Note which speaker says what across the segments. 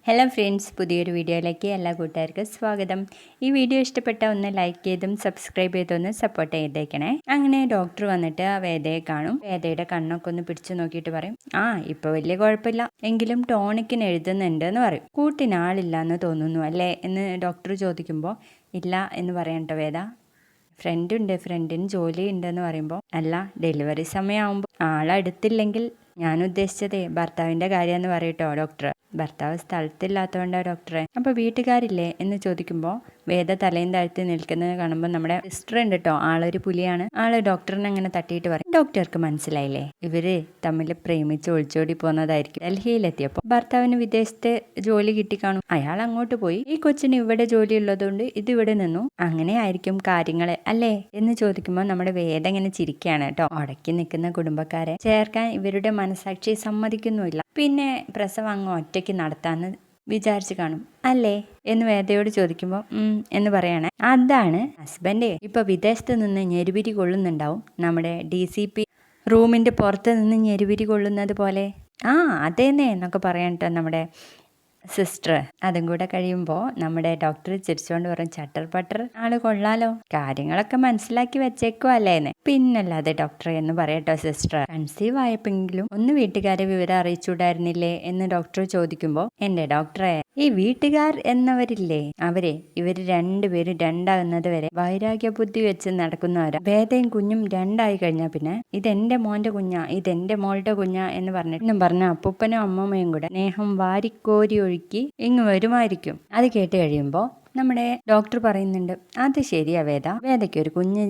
Speaker 1: Hello friends, പുതിയൊരു വീഡിയോയിലേക്ക് എല്ലാ കൂട്ടുകാർക്കും സ്വാഗതം. ഈ വീഡിയോ ഇഷ്ടപ്പെട്ട ഒന്ന് ലൈക്ക് ചെയ്തും സബ്സ്ക്രൈബ് ചെയ്തൊന്ന് സപ്പോർട്ട് ചെയ്തേക്കണേ. അങ്ങനെ ഡോക്ടർ വന്നിട്ട് വേദയെ കാണും. വേദയുടെ കണ്ണൊക്കെ ഒന്ന് പിടിച്ചു നോക്കിയിട്ട് പറയും, ഇപ്പോൾ വലിയ കുഴപ്പമില്ല, എങ്കിലും ടോണിക്കിന് എഴുതുന്നുണ്ട് എന്ന് പറയും. കൂട്ടിനാളില്ല എന്ന് തോന്നുന്നു അല്ലേ എന്ന് ഡോക്ടർ ചോദിക്കുമ്പോൾ ഇല്ല എന്ന് പറയട്ടോ വേദ. ഫ്രണ്ടിന് ജോലി ഉണ്ടെന്ന് പറയുമ്പോൾ അല്ല, ഡെലിവറി സമയമാകുമ്പോൾ ആളെടുത്തില്ലെങ്കിൽ ഞാൻ ഉദ്ദേശിച്ചതേ ഭർത്താവിൻ്റെ കാര്യമെന്ന് പറയട്ടോ ഡോക്ടർ. ഭർത്താവ് സ്ഥലത്തില്ലാത്തതുകൊണ്ടാണ് ഡോക്ടറെ. അപ്പോൾ വീട്ടുകാരില്ലേ എന്ന് ചോദിക്കുമ്പോൾ വേദ തലയും താഴ്ത്തി നിൽക്കുന്നത് കാണുമ്പോൾ നമ്മുടെ സിസ്റ്റർ ഉണ്ട് കേട്ടോ, ആളൊരു പുലിയാണ്. ആള് ഡോക്ടറിനെ അങ്ങനെ തട്ടിയിട്ട് പറയും, ഡോക്ടർക്ക് മനസ്സിലായില്ലേ, ഇവര് തമ്മിൽ പ്രേമിച്ച് ഒളിച്ചോടി പോകുന്നതായിരിക്കും. ഡൽഹിയിലെത്തിയപ്പോൾ ഭർത്താവിന് വിദേശത്തെ ജോലി കിട്ടിക്കാണും. അയാൾ അങ്ങോട്ട് പോയി, ഈ കൊച്ചിന് ഇവിടെ ജോലി ഉള്ളതുകൊണ്ട് ഇതിവിടെ നിന്നു, അങ്ങനെ ആയിരിക്കും കാര്യങ്ങൾ അല്ലേ എന്ന് ചോദിക്കുമ്പോൾ നമ്മുടെ വേദ ഇങ്ങനെ ചിരിക്കുകയാണ് കേട്ടോ. ഉടക്കി നിൽക്കുന്ന കുടുംബക്കാരെ ചേർക്കാൻ ഇവരുടെ മനസാക്ഷി സമ്മതിക്കുന്നുമില്ല. പിന്നെ പ്രസവം അങ്ങ് ഒറ്റയ്ക്ക് നടത്താന്ന് വിചാരിച്ചു കാണും അല്ലേ എന്ന് വേദയോട് ചോദിക്കുമ്പോൾ എന്ന് പറയണേ. അതാണ് ഹസ്ബൻഡ് ഇപ്പൊ വിദേശത്ത് നിന്ന് ഞെരുവിരി കൊള്ളുന്നുണ്ടാവും, നമ്മുടെ DCP റൂമിന്റെ പുറത്ത് നിന്ന് ഞെരുവിരി കൊള്ളുന്നത് പോലെ. അതേന്നേ എന്നൊക്കെ പറയട്ടോ നമ്മുടെ സിസ്റ്റർ. അതും കൂടെ കഴിയുമ്പോൾ നമ്മുടെ ഡോക്ടർ ചിരിച്ചുകൊണ്ട് പറയും, ചട്ടർ പട്ടർ ആള് കൊള്ളാലോ, കാര്യങ്ങളൊക്കെ മനസ്സിലാക്കി വെച്ചേക്കോ അല്ലേന്ന്. പിന്നല്ലാതെ ഡോക്ടർ എന്ന് പറയട്ടോ സിസ്റ്റർ. കൺസീവ് ആയപ്പോഴെങ്കിലും ഒന്ന് വീട്ടുകാരെ വിവരം അറിയിച്ചുകൂടായിരുന്നില്ലേ എന്ന് ഡോക്ടർ ചോദിക്കുമ്പോൾ, എന്റെ ഡോക്ടറെ, ഈ വീട്ടുകാർ എന്നവരില്ലേ, ഇവര് രണ്ടുപേരും രണ്ടാകുന്നത് വരെ വൈരാഗ്യ ബുദ്ധി വെച്ച് നടക്കുന്നവരാ. വേദയും കുഞ്ഞും രണ്ടായി കഴിഞ്ഞാൽ പിന്നെ ഇതെന്റെ മോന്റെ കുഞ്ഞാ, ഇതെന്റെ മോളുടെ കുഞ്ഞാ എന്ന് പറഞ്ഞ അപ്പൂപ്പനും അമ്മമ്മയും കൂടെ സ്നേഹം വാരിക്കോരി ഒഴുക്കി ഇങ്ങ് വരുമായിരിക്കും. അത് കേട്ട് കഴിയുമ്പോൾ നമ്മുടെ ഡോക്ടർ പറയുന്നുണ്ട്, അത് ശരിയാ വേദയ്ക്ക് ഒരു കുഞ്ഞ്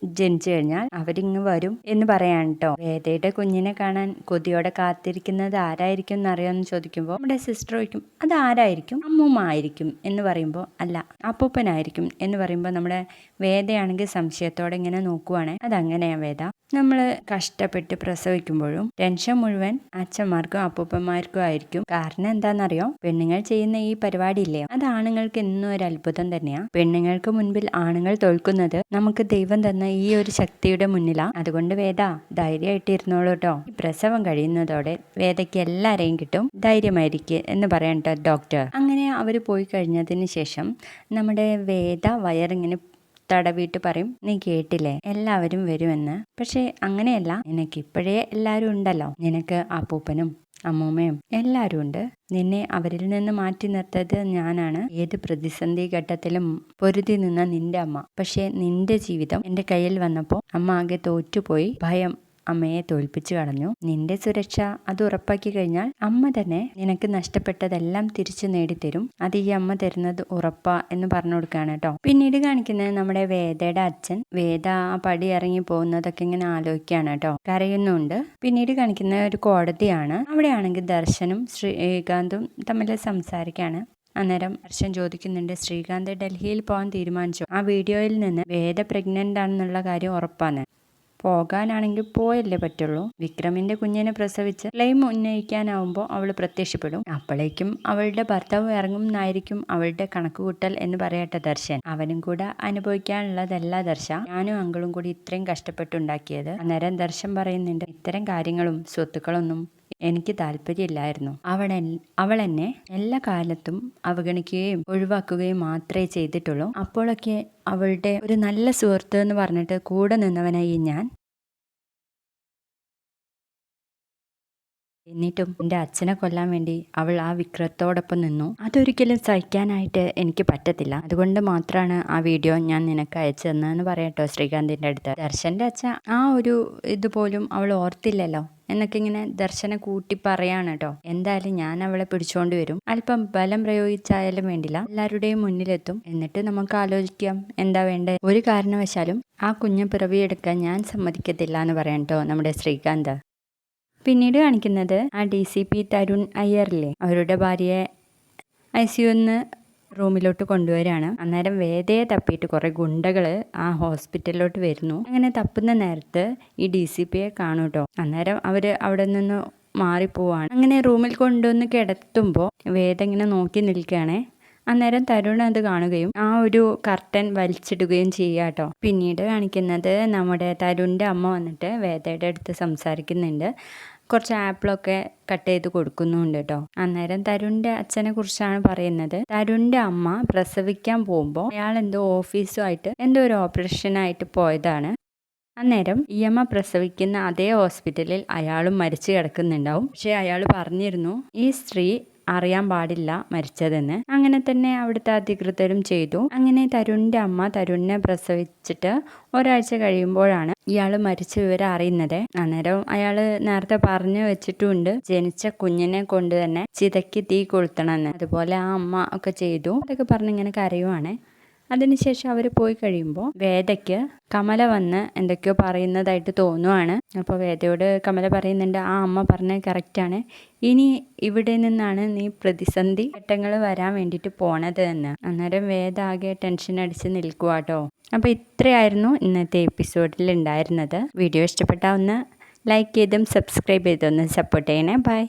Speaker 1: ജനിച്ചു കഴിഞ്ഞാൽ അവരിങ്ങ് വരും എന്ന് പറയാൻ കേട്ടോ. വേദയുടെ കുഞ്ഞിനെ കാണാൻ കൊതിയോടെ കാത്തിരിക്കുന്നത് ആരായിരിക്കും എന്നറിയാമെന്ന് ചോദിക്കുമ്പോൾ നമ്മുടെ സിസ്റ്റർ ചോദിക്കും, അത് ആരായിരിക്കും? അമ്മൂമ്മ ആയിരിക്കും എന്ന് പറയുമ്പോൾ അല്ല, അപ്പൂപ്പനായിരിക്കും എന്ന് പറയുമ്പോൾ നമ്മുടെ വേദയാണെങ്കിൽ സംശയത്തോടെ ഇങ്ങനെ നോക്കുവാണ്. അതങ്ങനെയാ വേദ, നമ്മൾ കഷ്ടപ്പെട്ട് പ്രസവിക്കുമ്പോഴും ടെൻഷൻ മുഴുവൻ അച്ഛന്മാർക്കും അപ്പൂപ്പന്മാർക്കും ആയിരിക്കും. കാരണം എന്താണെന്നറിയോ, പെണ്ണുങ്ങൾ ചെയ്യുന്ന ഈ പരിപാടി ഇല്ലേ, അത് ആണുങ്ങൾക്ക് എന്നും ഒരു അത്ഭുതം തന്നെയാ. പെണ്ണുങ്ങൾക്ക് മുൻപിൽ ആണുങ്ങൾ തോൽക്കുന്നത് നമുക്ക് ദൈവം തന്ന ഈ ഒരു ശക്തിയുടെ മുന്നിലാ. അതുകൊണ്ട് വേദ ധൈര്യമായിട്ടിരുന്നോളൂ കേട്ടോ. ഈ പ്രസവം കഴിയുന്നതോടെ വേദയ്ക്ക് എല്ലാരെയും കിട്ടും, ധൈര്യമായിരിക്കും എന്ന് പറയാൻ കേട്ടോ ഡോക്ടർ. അങ്ങനെ അവർ പോയി കഴിഞ്ഞതിന് ശേഷം നമ്മുടെ വേദ വയറിങ്ങനെ തടവിട്ട് പറയും, നീ കേട്ടില്ലേ എല്ലാവരും വരുമെന്ന്. പക്ഷെ അങ്ങനെയല്ല, നിനക്ക് ഇപ്പോഴേ എല്ലാവരും ഉണ്ടല്ലോ, നിനക്ക് അപ്പൂപ്പനും അമ്മൂമ്മയും എല്ലാവരും ഉണ്ട്. നിന്നെ അവരിൽ നിന്ന് മാറ്റി നിർത്തത് ഞാനാണ്. ഏത് പ്രതിസന്ധി ഘട്ടത്തിലും പൊരുതി നിന്ന നിന്റെ അമ്മ. പക്ഷെ നിന്റെ ജീവിതം എന്റെ കയ്യിൽ വന്നപ്പോൾ അമ്മ ആകെ തോറ്റുപോയി. ഭയം അമ്മയെ തോൽപ്പിച്ചു കളഞ്ഞു. നിന്റെ സുരക്ഷ അത് ഉറപ്പാക്കി കഴിഞ്ഞാൽ അമ്മ തന്നെ നിനക്ക് നഷ്ടപ്പെട്ടതെല്ലാം തിരിച്ചു നേടിത്തരും. അത് ഈ അമ്മ തരുന്നത് ഉറപ്പാ എന്ന് പറഞ്ഞു കൊടുക്കുകയാണ് കേട്ടോ. പിന്നീട് കാണിക്കുന്നത് നമ്മുടെ വേദയുടെ അച്ഛൻ. വേദ ആ പടി ഇറങ്ങി പോകുന്നതൊക്കെ ഇങ്ങനെ ആലോചിക്കുകയാണ് കേട്ടോ, കരയുന്നുണ്ട്. പിന്നീട് കാണിക്കുന്ന ഒരു കോടതിയാണ്. അവിടെയാണെങ്കിൽ ദർശനും ശ്രീകാന്തും തമ്മിൽ സംസാരിക്കുകയാണ്. അന്നേരം ദർശൻ ചോദിക്കുന്നുണ്ട്, ശ്രീകാന്ത് ഡൽഹിയിൽ പോകാൻ തീരുമാനിച്ചു? ആ വീഡിയോയിൽ നിന്ന് വേദ പ്രഗ്നന്റ് ആണെന്നുള്ള കാര്യം ഉറപ്പാണ്. പോകാനാണെങ്കിൽ പോയല്ലേ പറ്റുള്ളൂ. വിക്രമിന്റെ കുഞ്ഞിനെ പ്രസവിച്ച് ക്ലെയിം ഉന്നയിക്കാനാവുമ്പോൾ അവൾ പ്രത്യക്ഷപ്പെടും. അപ്പോഴേക്കും അവളുടെ ഭർത്താവ് ഇറങ്ങുമെന്നായിരിക്കും അവളുടെ കണക്കുകൂട്ടൽ എന്ന് പറയട്ടെ ദർശൻ. അവനും കൂടെ അനുഭവിക്കാനുള്ളതല്ല ദർശ, ഞാനും അങ്കിളും കൂടി ഇത്രയും കഷ്ടപ്പെട്ടുണ്ടാക്കിയത്. അന്നേരം ദർശൻ പറയുന്നുണ്ട്, ഇത്തരം കാര്യങ്ങളും സ്വത്തുക്കളൊന്നും എനിക്ക് താല്പര്യമില്ലായിരുന്നു. അവൾ എന്നെ എല്ലാ കാലത്തും അവഗണിക്കുകയും ഒഴിവാക്കുകയും മാത്രമേ ചെയ്തിട്ടുള്ളൂ. അപ്പോഴൊക്കെ അവളുടെ ഒരു നല്ല സുഹൃത്ത് എന്ന് പറഞ്ഞിട്ട് കൂടെ നിന്നവനായി ഞാൻ. എന്നിട്ടും എൻ്റെ അച്ഛനെ കൊല്ലാൻ വേണ്ടി അവൾ ആ വിക്രത്തോടൊപ്പം നിന്നു. അതൊരിക്കലും സഹിക്കാനായിട്ട് എനിക്ക് പറ്റത്തില്ല. അതുകൊണ്ട് മാത്രമാണ് ആ വീഡിയോ ഞാൻ നിനക്ക് അയച്ചു തന്നതെന്ന് പറയട്ടോ ശ്രീകാന്തിൻ്റെ അടുത്ത്. ദർശൻ്റെ അച്ഛൻ ആ ഒരു ഇതുപോലും അവൾ ഓർത്തില്ലല്ലോ എന്നൊക്കെ ഇങ്ങനെ ദർശനെ കൂട്ടി പറയാണ് കേട്ടോ. എന്തായാലും ഞാൻ അവളെ പിടിച്ചോണ്ട് വരും, അല്പം ബലം പ്രയോഗിച്ചായാലും വേണ്ടില്ല, എല്ലാവരുടെയും മുന്നിലെത്തും, എന്നിട്ട് നമുക്ക് ആലോചിക്കാം എന്താ വേണ്ടത്. ഒരു കാരണവശാലും ആ കുഞ്ഞ് പിറവിയെടുക്കാൻ ഞാൻ സമ്മതിക്കത്തില്ല എന്ന് പറയാൻ കേട്ടോ നമ്മുടെ ശ്രീകാന്ത്. പിന്നീട് കാണിക്കുന്നത് ആ DCP തരുൺ അയ്യറില്ലേ, അവരുടെ ഭാര്യയെ ICUന്ന് റൂമിലോട്ട് കൊണ്ടുവരികയാണ്. അന്നേരം വേദയെ തപ്പിയിട്ട് കുറേ ഗുണ്ടകൾ ആ ഹോസ്പിറ്റലിലോട്ട് വരുന്നു. അങ്ങനെ തപ്പുന്ന നേരത്ത് ഈ DCPയെ കാണും കേട്ടോ. അന്നേരം അവർ അവിടെ നിന്ന് മാറിപ്പോവാണ്. അങ്ങനെ റൂമിൽ കൊണ്ടുവന്ന് കിടത്തുമ്പോൾ വേദ ഇങ്ങനെ നോക്കി നിൽക്കുകയാണേ. അന്നേരം തരുൺ അത് കാണുകയും ആ ഒരു കർട്ടൻ വലിച്ചിടുകയും ചെയ്യുക കേട്ടോ. പിന്നീട് കാണിക്കുന്നത് നമ്മുടെ തരുണിൻ്റെ അമ്മ വന്നിട്ട് വേദയുടെ അടുത്ത് സംസാരിക്കുന്നുണ്ട്. കുറച്ച് ആപ്പിളൊക്കെ കട്ട് ചെയ്ത് കൊടുക്കുന്നുണ്ട് കേട്ടോ. അന്നേരം തരുണിന്റെ അച്ഛനെ കുറിച്ചാണ് പറയുന്നത്. തരുണിന്റെ അമ്മ പ്രസവിക്കാൻ പോകുമ്പോൾ അയാൾ എന്തോ ഓഫീസുമായിട്ട് എന്തോ ഒരു ഓപ്പറേഷനായിട്ട് പോയതാണ്. അന്നേരം ഈ അമ്മ പ്രസവിക്കുന്ന അതേ ഹോസ്പിറ്റലിൽ അയാളും മരിച്ചു കിടക്കുന്നുണ്ടാവും. പക്ഷെ അയാൾ പറഞ്ഞിരുന്നു ഈ സ്ത്രീ അറിയാൻ പാടില്ല മരിച്ചതെന്ന്. അങ്ങനെ തന്നെ അവിടുത്തെ അധികൃതരും ചെയ്തു. അങ്ങനെ തരുണിന്റെ അമ്മ തരുണിനെ പ്രസവിച്ചിട്ട് ഒരാഴ്ച കഴിയുമ്പോഴാണ് ഇയാൾ മരിച്ച വിവരം അറിയുന്നത്. അന്നേരം അയാൾ നേരത്തെ പറഞ്ഞു വെച്ചിട്ടുണ്ട് ജനിച്ച കുഞ്ഞിനെ കൊണ്ട് തന്നെ ചിതയ്ക്ക് തീ കൊളുത്തണമെന്ന്. അതുപോലെ ആ അമ്മ ഒക്കെ ചെയ്തു. അതൊക്കെ പറഞ്ഞിങ്ങനെ കരയുവാണ്. അതിനുശേഷം അവർ പോയി കഴിയുമ്പോൾ വേദയ്ക്ക് കമല വന്ന് എന്തൊക്കെയോ പറയുന്നതായിട്ട് തോന്നുവാണ്. അപ്പോൾ വേദയോട് കമല പറയുന്നുണ്ട് ആ അമ്മ പറഞ്ഞത് കറക്റ്റാണ്, ഇനി ഇവിടെ നിന്നാണ് നീ പ്രതിസന്ധി ഘട്ടങ്ങൾ വരാൻ വേണ്ടിയിട്ട് പോണത് എന്ന്. അന്നേരം വേദ ആകെ ടെൻഷൻ അടിച്ച് നിൽക്കുക കേട്ടോ. അപ്പോൾ ഇത്രയായിരുന്നു ഇന്നത്തെ എപ്പിസോഡിൽ ഉണ്ടായിരുന്നത്. വീഡിയോ ഇഷ്ടപ്പെട്ടാൽ ഒന്ന് ലൈക്ക് ചെയ്തും സബ്സ്ക്രൈബ് ചെയ്തൊന്ന് സപ്പോർട്ട് ചെയ്യണേ. ബൈ.